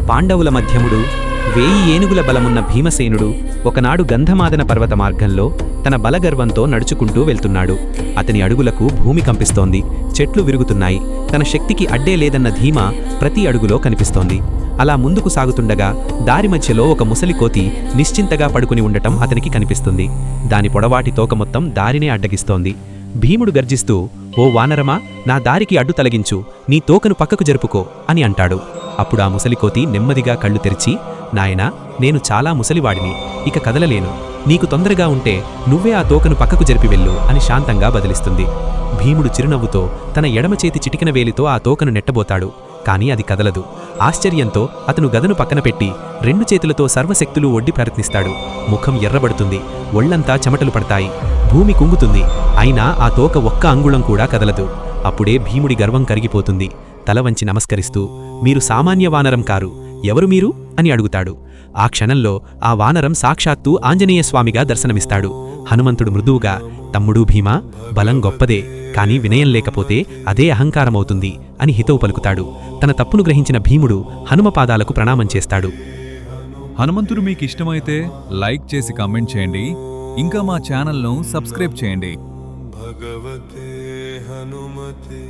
పాండవుల మధ్యముడు 1000 ఏనుగుల బలమున్న భీమసేనుడు ఒకనాడు గంధమాదన పర్వత మార్గంలో తన బలగర్వంతో నడుచుకుంటూ వెళ్తున్నాడు. అతని అడుగులకు భూమి కంపిస్తోంది, చెట్లు విరుగుతున్నాయి. తన శక్తికి అడ్డే లేదన్న ధీమా ప్రతి అడుగులో కనిపిస్తోంది. అలా ముందుకు సాగుతుండగా దారి మధ్యలో ఒక ముసలికోతి నిశ్చింతగా పడుకుని ఉండటం అతనికి కనిపిస్తుంది. దాని పొడవాటి తోక మొత్తం దారినే అడ్డగిస్తోంది. భీముడు గర్జిస్తూ, "ఓ వానరమా, నా దారికి అడ్డు తొలగించు, నీ తోకను పక్కకు జరుపుకో" అని అంటాడు. అప్పుడు ఆ ముసలికోతి నెమ్మదిగా కళ్ళు తెరిచి, "నాయనా, నేను చాలా ముసలివాడిని, ఇక కదలలేను. నీకు తొందరగా ఉంటే నువ్వే ఆ తోకను పక్కకు జరిపి వెళ్ళు" అని శాంతంగా బదిలిస్తుంది. భీముడు చిరునవ్వుతో తన ఎడమ చేతి చిటికిన వేలితో ఆ తోకను నెట్టబోతాడు. కాని అది కదలదు. ఆశ్చర్యంతో అతను గదను పక్కన పెట్టి 2 చేతులతో సర్వశక్తులు ఒడ్డి ప్రయత్నిస్తాడు. ముఖం ఎర్రబడుతుంది, ఒళ్లంతా చెమటలు పడతాయి, భూమి కుంగుతుంది. అయినా ఆ తోక ఒక్క అంగుళం కూడా కదలదు. అప్పుడే భీముడి గర్వం కరిగిపోతుంది. తల వంచి నమస్కరిస్తూ, "మీరు సామాన్య వానరం కారు, ఎవరు మీరు?" అని అడుగుతాడు. ఆ క్షణంలో ఆ వానరం సాక్షాత్తు ఆంజనేయస్వామిగా దర్శనమిస్తాడు. హనుమంతుడు మృదువుగా, "తమ్ముడు భీమా, బలం గొప్పదే, కానీ వినయం లేకపోతే అదే అహంకారమవుతుంది" అని హితవు పలుకుతాడు. తన తప్పును గ్రహించిన భీముడు హనుమ పాదాలకు ప్రణామం చేస్తాడు. హనుమంతుడు మీకు ఇష్టమైతే లైక్ చేసి కామెంట్ చేయండి. ఇంకా మా ఛానల్ను సబ్స్క్రైబ్ చేయండి. భగవతే హనుమతే